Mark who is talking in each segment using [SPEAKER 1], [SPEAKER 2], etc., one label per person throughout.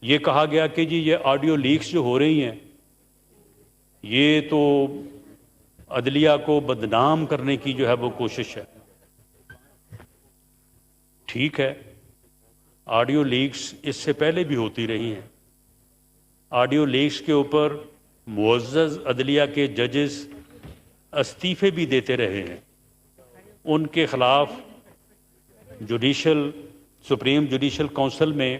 [SPEAKER 1] یہ کہا گیا کہ جی یہ آڈیو لیکس جو ہو رہی ہیں یہ تو عدلیہ کو بدنام کرنے کی جو ہے وہ کوشش ہے۔ ٹھیک ہے، آڈیو لیکس اس سے پہلے بھی ہوتی رہی ہیں۔ آڈیو لیکس کے اوپر معزز عدلیہ کے ججز استعفے بھی دیتے رہے ہیں، ان کے خلاف سپریم جوڈیشل کونسل میں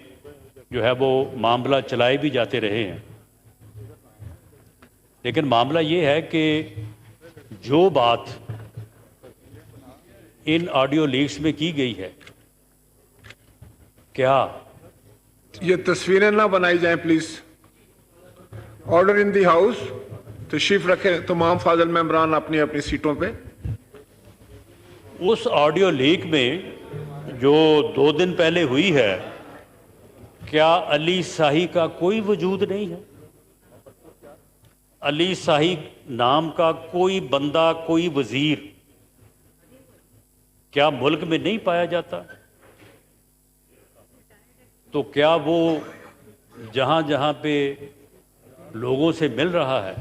[SPEAKER 1] جو ہے وہ معاملہ چلائے بھی جاتے رہے ہیں۔ لیکن معاملہ یہ ہے کہ جو بات ان آڈیو لیکس میں کی گئی ہے، کیا
[SPEAKER 2] یہ تصویریں نہ بنائی جائیں please. Order in the house, تشریف رکھیں تمام فاضل ممبران اپنی اپنی سیٹوں پہ۔
[SPEAKER 1] اس آڈیو لیک میں جو 2 دن پہلے ہوئی ہے، کیا علی ساہی کا کوئی وجود نہیں ہے؟ علی ساہی نام کا کوئی بندہ، کوئی وزیر کیا ملک میں نہیں پایا جاتا؟ تو کیا وہ جہاں جہاں پہ لوگوں سے مل رہا ہے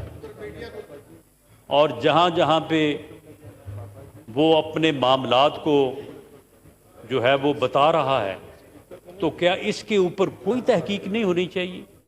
[SPEAKER 1] اور جہاں جہاں پہ وہ اپنے معاملات کو جو ہے وہ بتا رہا ہے، تو کیا اس کے اوپر کوئی تحقیق نہیں ہونی چاہیے؟